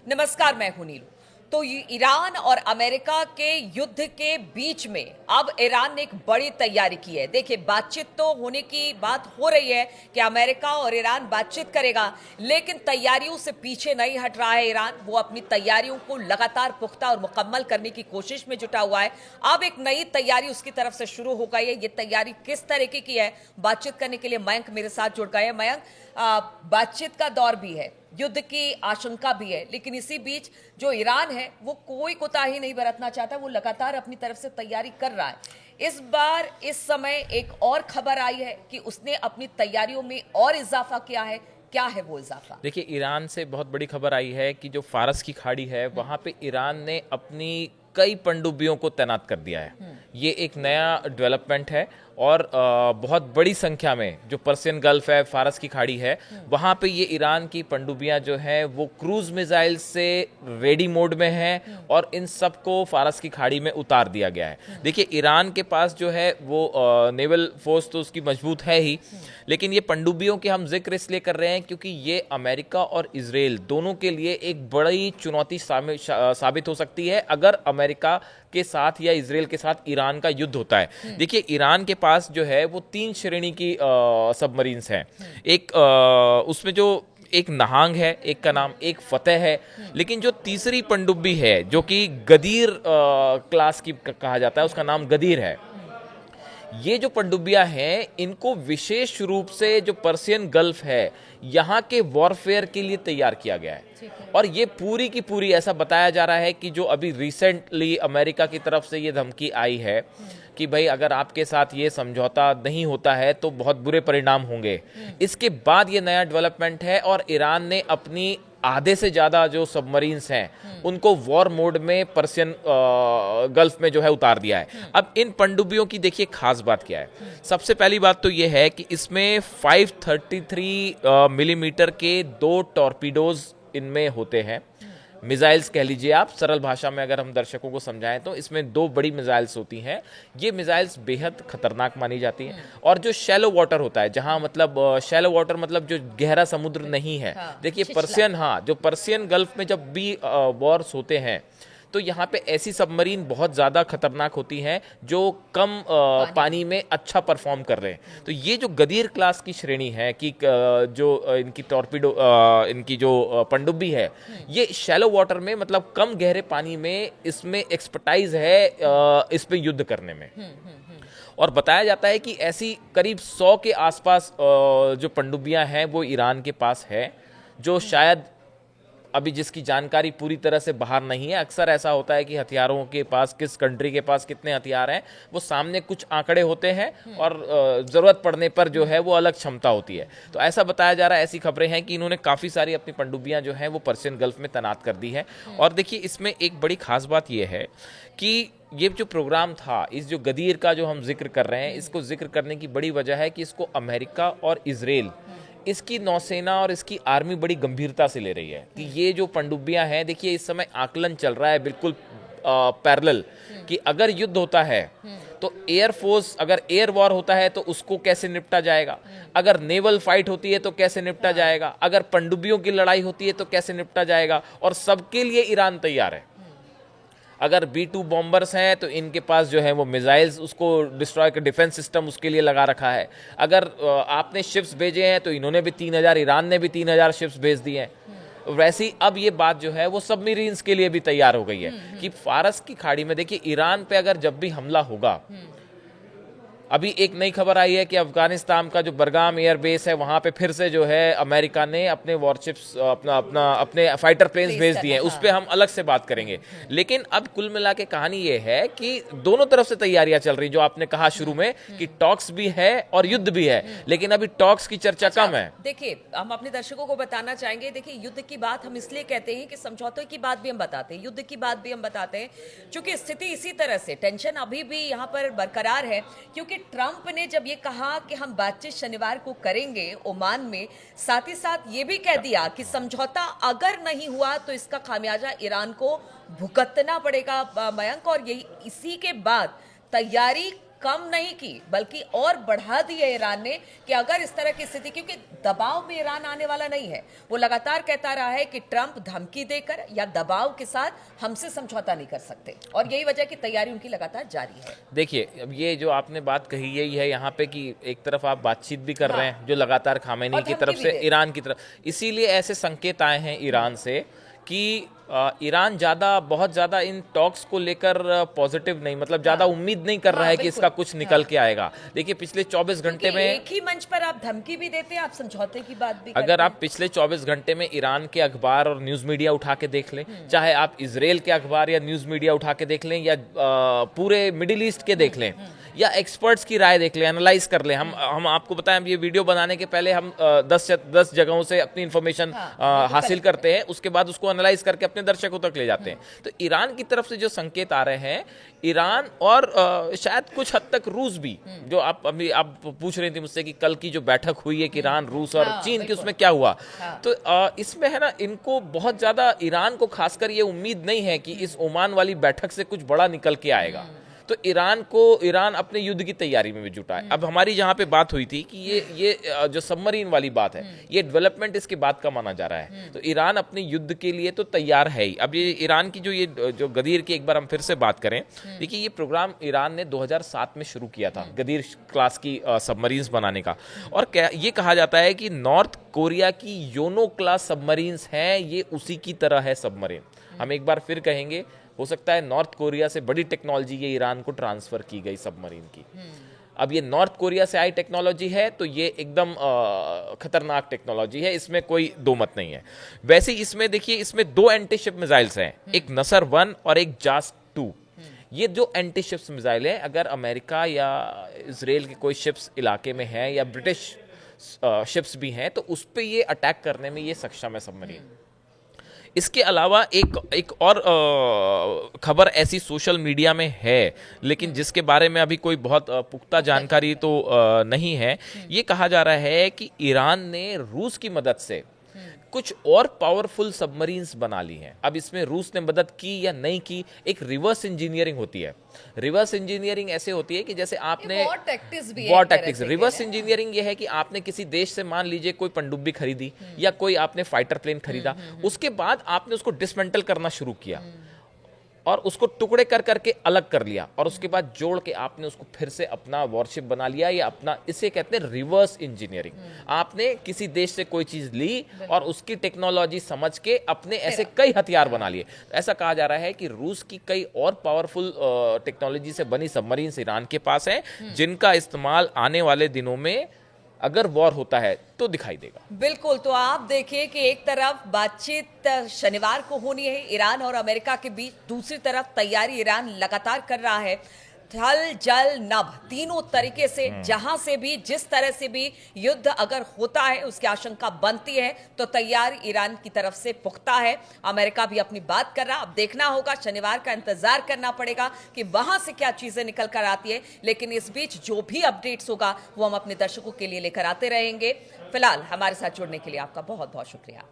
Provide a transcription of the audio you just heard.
नमस्कार, मैं हूं नीलू। तो ईरान और अमेरिका के युद्ध के बीच में अब ईरान ने एक बड़ी तैयारी की है। देखिए, बातचीत तो होने की बात हो रही है कि अमेरिका और ईरान बातचीत करेगा, लेकिन तैयारियों से पीछे नहीं हट रहा है ईरान। वो अपनी तैयारियों को लगातार पुख्ता और मुकम्मल करने की कोशिश में जुटा हुआ है। अब एक नई तैयारी उसकी तरफ से शुरू हो गई है। ये तैयारी किस तरीके की है, बातचीत करने के लिए मयंक मेरे साथ जुड़ गए हैं। मयंक, बातचीत का दौर भी है, युद्ध की आशंका भी है, लेकिन इसी बीच जो ईरान है वो कोई कोताही नहीं बरतना चाहता। वो लगातार अपनी तरफ से तैयारी कर रहा है। इस बार इस समय एक और खबर आई है कि उसने अपनी तैयारियों में और इजाफा किया है। क्या है वो इजाफा? देखिए, ईरान से बहुत बड़ी खबर आई है कि जो फारस की खाड़ी है वहाँ पे ईरान ने अपनी कई पनडुब्बियों को तैनात कर दिया है। ये एक नया डेवलपमेंट है और बहुत बड़ी संख्या में जो पर्सियन गल्फ है, फारस की खाड़ी है, वहाँ पे ये ईरान की पनडुब्बियाँ जो हैं वो क्रूज मिसाइल से रेडी मोड में हैं और इन सब को फारस की खाड़ी में उतार दिया गया है। देखिए, ईरान के पास जो है वो नेवल फोर्स तो उसकी मजबूत है ही, लेकिन ये पनडुब्बियों के हम जिक्र इसलिए कर रहे हैं क्योंकि ये अमेरिका और इजराइल दोनों के लिए एक बड़ी चुनौती साबित हो सकती है अगर अमेरिका के साथ या इजराइल के साथ ईरान का युद्ध होता है। देखिए, ईरान के पास जो है वो 3 श्रेणी की सबमरीन्स हैं। एक उसमें जो एक नहांग है, एक का नाम एक फतेह है, लेकिन जो तीसरी पनडुब्बी है जो कि गदीर क्लास की कहा जाता है, उसका नाम गदीर है। ये जो पनडुब्बियां हैं इनको विशेष रूप से जो पर्सियन गल्फ है यहाँ के वॉरफेयर के लिए तैयार किया गया है। और ये पूरी की पूरी ऐसा बताया जा रहा है कि जो अभी रिसेंटली अमेरिका की तरफ से ये धमकी आई है कि भाई अगर आपके साथ ये समझौता नहीं होता है तो बहुत बुरे परिणाम होंगे। इसके बाद ये नया डेवलपमेंट है और ईरान ने अपनी आधे से ज्यादा जो सबमरीन्स हैं उनको वॉर मोड में पर्सियन गल्फ में जो है उतार दिया है। अब इन पनडुब्बियों की देखिए खास बात क्या है। सबसे पहली बात तो ये है कि इसमें 533 मिलीमीटर के 2 टॉर्पीडोज इनमें होते हैं। मिसाइल्स कह लीजिए आप, सरल भाषा में अगर हम दर्शकों को समझाएं तो इसमें 2 बड़ी मिसाइल्स होती हैं। ये मिसाइल्स बेहद खतरनाक मानी जाती हैं। और जो शैलो वाटर होता है, जहां मतलब शैलो वाटर मतलब जो गहरा समुद्र नहीं है, देखिए जो पर्सियन गल्फ में जब भी वॉर्स होते हैं तो यहाँ पे ऐसी सबमरीन बहुत ज़्यादा खतरनाक होती हैं जो कम पानी में अच्छा परफॉर्म कर रहे हैं। तो ये जो गदीर क्लास की श्रेणी है कि जो इनकी टॉर्पीडो इनकी जो पनडुब्बी है, ये शैलो वाटर में मतलब कम गहरे पानी में इसमें एक्सपर्टाइज है इस पे युद्ध करने में। और बताया जाता है कि ऐसी करीब 100 के आसपास जो पनडुब्बियां हैं वो ईरान के पास है, जो शायद अभी जिसकी जानकारी पूरी तरह से बाहर नहीं है। अक्सर ऐसा होता है कि हथियारों के पास, किस कंट्री के पास कितने हथियार हैं, वो सामने कुछ आंकड़े होते हैं और ज़रूरत पड़ने पर जो है वो अलग क्षमता होती है। तो ऐसा बताया जा रहा है, ऐसी खबरें हैं कि इन्होंने काफ़ी सारी अपनी पनडुब्बियां जो हैं वो पर्सियन गल्फ में तैनात कर दी है। और देखिए, इसमें एक बड़ी खास बात यह है कि ये जो प्रोग्राम था, इस जो गदीर का जो हम जिक्र कर रहे हैं, इसको जिक्र करने की बड़ी वजह है कि इसको अमेरिका और इजराइल, इसकी नौसेना और इसकी आर्मी बड़ी गंभीरता से ले रही है कि ये जो पनडुब्बियां हैं, देखिए इस समय आकलन चल रहा है बिल्कुल पैरेलल कि अगर युद्ध होता है तो एयरफोर्स, अगर एयर वॉर होता है तो उसको कैसे निपटा जाएगा, अगर नेवल फाइट होती है तो कैसे निपटा जाएगा, अगर पनडुब्बियों की लड़ाई होती है तो कैसे निपटा जाएगा। और सबके लिए ईरान तैयार है। अगर B-2 बॉम्बर्स हैं तो इनके पास जो है वो मिसाइल्स, उसको डिस्ट्रॉय कर डिफेंस सिस्टम उसके लिए लगा रखा है। अगर आपने शिप्स भेजे हैं तो इन्होंने भी 3000, ईरान ने भी 3000 शिप्स भेज दिए हैं। वैसे ही अब ये बात जो है वो सबमरीन्स के लिए भी तैयार हो गई है कि फारस की खाड़ी में देखिए ईरान पे अगर जब भी हमला होगा, अभी एक नई खबर आई है कि अफगानिस्तान का जो बरगाम एयर बेस है वहां पे फिर से जो है अमेरिका ने अपने वॉरशिप्स अपने फाइटर प्लेन्स भेज दिए हैं। उस पर हम अलग से बात करेंगे। लेकिन अब कुल मिला के कहानी ये है कि दोनों तरफ से तैयारियां चल रही, जो आपने कहा शुरू में कि टॉक्स भी है और युद्ध भी है, लेकिन अभी टॉक्स की चर्चा कम है। देखिए, हम अपने दर्शकों को बताना चाहेंगे, देखिए युद्ध की बात हम इसलिए कहते हैं कि समझौते की बात भी हम बताते हैं, युद्ध की बात भी हम बताते हैं, क्योंकि स्थिति इसी तरह से, टेंशन अभी भी यहाँ पर बरकरार है। क्योंकि ट्रंप ने जब ये कहा कि हम बातचीत शनिवार को करेंगे ओमान में, साथ ही साथ ये भी कह दिया कि समझौता अगर नहीं हुआ तो इसका खामियाजा ईरान को भुगतना पड़ेगा। मयंक, और यही इसी के बाद तैयारी कम नहीं की बल्कि और बढ़ा दी है ईरान ने कि अगर इस तरह की स्थिति, क्योंकि दबाव में ईरान आने वाला नहीं है, वो लगातार कहता रहा है कि ट्रंप धमकी देकर या दबाव के साथ हमसे समझौता नहीं कर सकते, और यही वजह की तैयारी उनकी लगातार जारी है। देखिए, अब ये जो आपने बात कही यही है यहाँ पे कि एक तरफ आप बातचीत भी कर रहे हैं जो लगातार खामेनी की तरफ से ईरान की तरफ, इसीलिए ऐसे संकेत आए हैं ईरान से कि ईरान बहुत ज़्यादा इन टॉक्स को लेकर पॉजिटिव नहीं, मतलब ज़्यादा उम्मीद नहीं कर रहा है कि इसका कुछ निकल के आएगा। देखिए पिछले 24 घंटे में एक ही मंच पर आप धमकी भी देते हैं, आप समझौते की बात भी अगर आप पिछले 24 घंटे में ईरान के अखबार और न्यूज़ मीडिया उठा के देख लें, चाहे आप इजराइल के अखबार या न्यूज़ मीडिया उठा के देख लें, या पूरे मिडिल ईस्ट के देख लें, या एक्सपर्ट्स की राय देख लें, एनालाइज कर लें। हम आपको बताएं, ये वीडियो बनाने के पहले हम 10 जगहों से अपनी इंफॉर्मेशन हासिल करते हैं, उसके बाद उसको एनालाइज करके अपने दर्शकों तक ले जाते हैं। तो ईरान की तरफ से जो संकेत आ रहे हैं, ईरान और शायद कुछ हद तक रूस भी, जो आप पूछ रही थी मुझसे कि कल की जो बैठक हुई है कि ईरान, रूस और चीन की, उसमें क्या हुआ, तो इसमें है ना, इनको बहुत ज्यादा ईरान को खासकर ये उम्मीद नहीं है कि इस ओमान वाली बैठक से कुछ बड़ा निकल के आएगा। तो ईरान अपने युद्ध की तैयारी में भी जुटा है। अब हमारी जहां पे बात हुई थी कि ये जो सबमरीन वाली बात है, ये डेवलपमेंट इसके बाद का माना जा रहा है। तो ईरान अपने युद्ध के लिए तो तैयार है ही। अब ये ईरान की जो गदीर की एक बार हम फिर से बात करें, देखिए ये प्रोग्राम ईरान ने 2007 में शुरू किया था, गदीर क्लास की सबमरीन्स बनाने का, और ये कहा जाता है कि नॉर्थ कोरिया की योनो क्लास सबमरीन्स हैं, ये उसी की तरह है सबमरीन। हम एक बार फिर कहेंगे, हो सकता है नॉर्थ कोरिया से बड़ी टेक्नोलॉजी ये ईरान को ट्रांसफर की गई सबमरीन की। अब ये नॉर्थ कोरिया से आई टेक्नोलॉजी है, तो ये एकदम खतरनाक टेक्नोलॉजी है, इसमें कोई दो मत नहीं है। वैसे इसमें देखिए, इसमें 2 एंटी-शिप मिसाइल्स हैं, एक नसर 1 और एक जास 2। ये जो एंटी शिप्स मिसाइल है, अगर अमेरिका या इसराइल के कोई शिप्स इलाके में है या ब्रिटिश शिप्स भी हैं, तो उस पर ये अटैक करने में ये सक्षम है सबमरीन। इसके अलावा एक और खबर ऐसी सोशल मीडिया में है, लेकिन जिसके बारे में अभी कोई बहुत पुख्ता जानकारी तो नहीं है। ये कहा जा रहा है कि ईरान ने रूस की मदद से कुछ और पावरफुल सबमरीन्स बना ली हैं। अब इसमें रूस ने मदद की या नहीं की, एक रिवर्स इंजीनियरिंग होती है। रिवर्स इंजीनियरिंग ऐसे होती है कि जैसे आपने वॉर टैक्टिक्स, रिवर्स इंजीनियरिंग ये है कि आपने किसी देश से, मान लीजिए कोई पनडुब्बी खरीदी या कोई आपने फाइटर प्लेन खरीदा, उसके बाद आपने उसको डिसमेंटल करना शुरू किया और उसको टुकड़े कर करके अलग कर लिया, और उसके बाद जोड़ के आपने उसको फिर से अपना वॉरशिप बना लिया, या अपना, इसे कहते हैं रिवर्स इंजीनियरिंग। आपने किसी देश से कोई चीज ली और उसकी टेक्नोलॉजी समझ के अपने ऐसे कई हथियार बना लिए। ऐसा कहा जा रहा है कि रूस की कई और पावरफुल टेक्नोलॉजी से बनी सबमरीन्स ईरान के पास हैं, जिनका इस्तेमाल आने वाले दिनों में अगर वॉर होता है तो दिखाई देगा। बिल्कुल। तो आप देखिए कि एक तरफ बातचीत शनिवार को होनी है ईरान और अमेरिका के बीच, दूसरी तरफ तैयारी ईरान लगातार कर रहा है, थल जल नभ तीनों तरीके से, जहां से भी, जिस तरह से भी युद्ध अगर होता है उसकी आशंका बनती है, तो तैयारी ईरान की तरफ से पुख्ता है। अमेरिका भी अपनी बात कर रहा, अब देखना होगा, शनिवार का इंतजार करना पड़ेगा कि वहां से क्या चीजें निकल कर आती है। लेकिन इस बीच जो भी अपडेट्स होगा वो हम अपने दर्शकों के लिए लेकर आते रहेंगे। फिलहाल हमारे साथ जुड़ने के लिए आपका बहुत बहुत शुक्रिया।